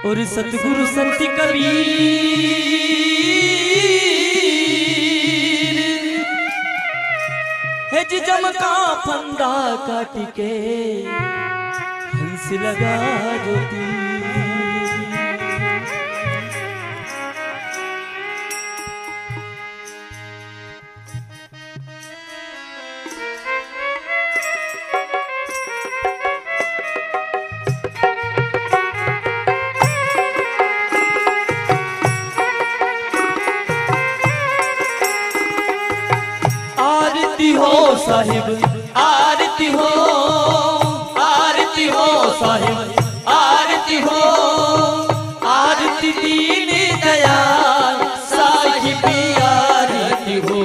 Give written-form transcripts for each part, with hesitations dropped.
और सतगुरु संत कबीर है जम का फंदा काट के हंस लगा ज्योति। आरती हो साहिब आरती हो साहिब आरती हो आरती दीन दयाल साहिब आरती हो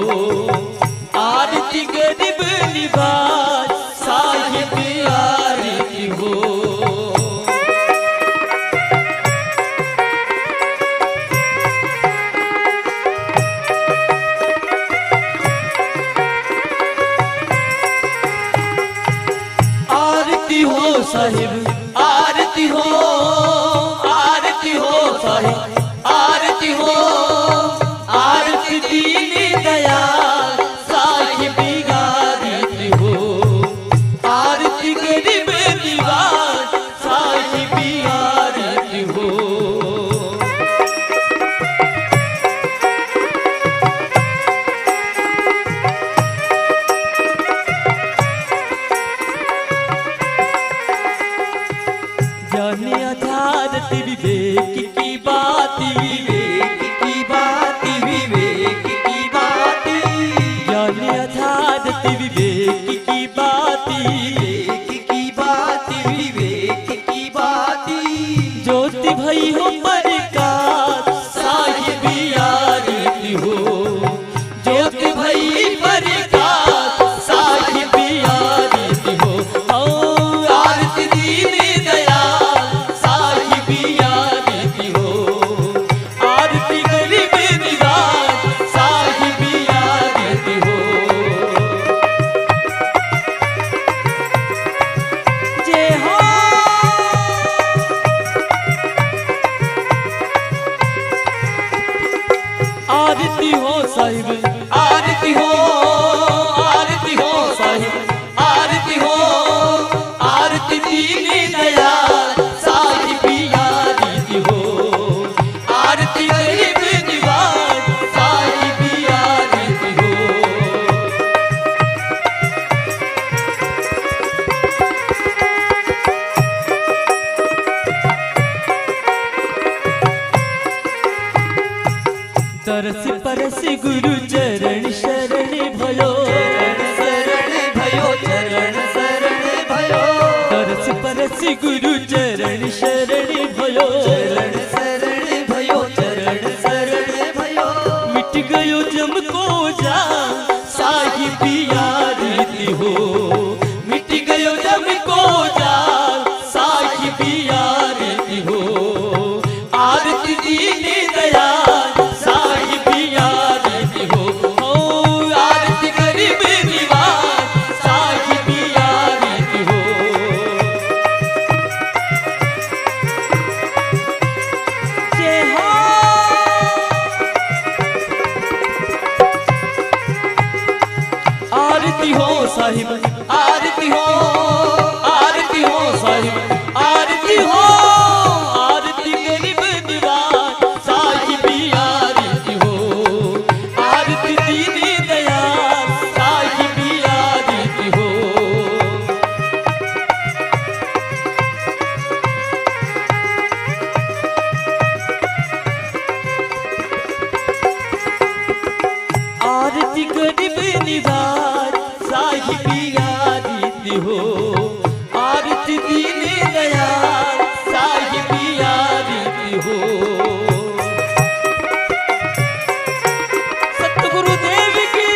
आरती गरीब निवाज साहिब आरती हो। आरती हो साहिब आरती हो साहिब आरती हो आरती दीन दयाल साहिब आरती हो आरती गरीब निवाज साहिब आरती हो। ज्ञानी आधारत विवेक की बात विवेक की बात विवेक की बात ज्ञानी आधारत विवेक की बात विवेक की बात विवेक की बात ज्योति भई हो प्रकाश साहिब आरती हो ज्योति भई प्रकाश साहिब आरती हो। आरती दीन दयाल साहिब आरती हो आरती गरीब निवाज साहिब आरती हो। जय हो आरती हो साहिब आरती हो साहिब आरती हो आरती दीन दयाल साहिब आरती हो आरती गरीब निवाज साहिब आरती हो। तरस परस गुरु चरण शरण भयो शरण भयो चरण शरण भयो तरस परस गुरु चरण शरण भयो चरण शरण भयो चरण शरण भयो मिट गयो जम को जा साहिब आरती हो मिट गयो जम को जा साहिब आरती हो आरती दीन दयाल साहिब आरती हो आरती गरीब निवाज साहिब आरती हो। जय हो आरती हो साहिब आरती हो साहिब आरती हो आरती गरीब निवाज साहिब आरती हो आरती दीन दयाल साहिब आरती हो। आरती गरीब निवाज साहिब आरती हो आरती दीन दयाल साहिब आरती हो। सतगुरु देव की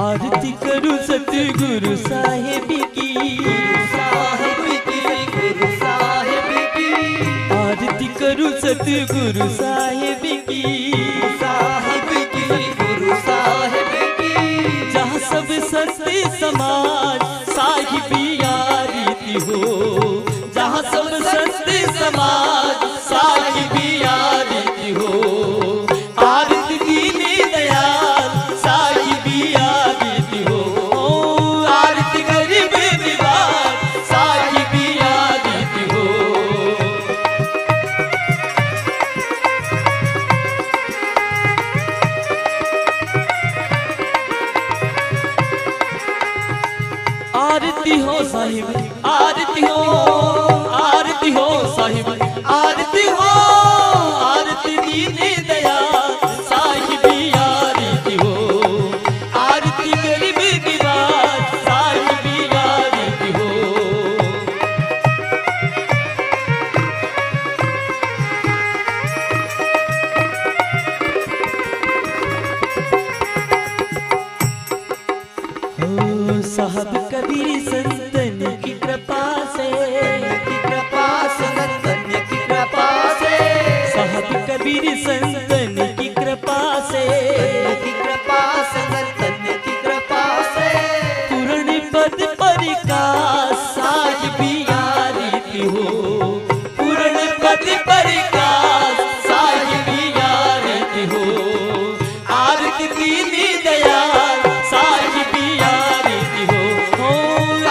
आरती करूं सतगुरु साहिब की आरती करूं सतगुरु साहिब की गुरु साहिब समाज साहिबी आरती हो, आरती दीनी दयाल साहिबी आरती हो, आरती गरीब निवाज साहिबी आरती हो। आरती हो साहिब आरती हो, आरती हो साहिब आरती हो, आरती दीने दयाल साहिबी आरती हो, आरती गरीब निवाज साहिबी आरती हो। साहब कबीर संतन की कृपा से, संतन की कृपा से, साहब कबीर संतन की कृपा से, की कृपा संतन की कृपा से, पूर्ण पद परिकाश साहिबी आरती हो, पूर्ण पद परिकाश साहिबी आरती हो, आरती दीनी दयाल साहिबी आरती हो,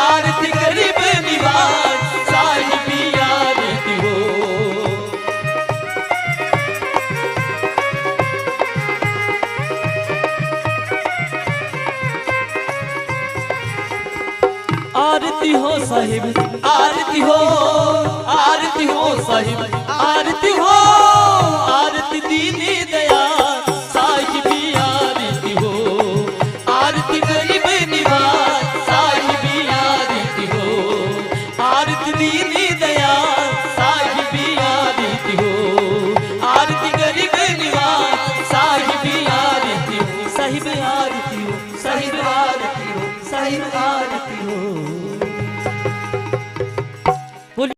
आरती गरीब निवाज साहिबी आरती हो। आरती हो साहिब आरती हो, आरती हो साहिब आरती हो, आरती दीनी दयाल साहिबी आरती हो, आरती गरीब निवाज साहिबी आरती हो, आरती दीनी दयाल साहिबी आरती हो, आरती गरीब निवाज साहिबी आरती हो, साहिब आरती हो, साहिब आरती हो, साहिब आरती हो।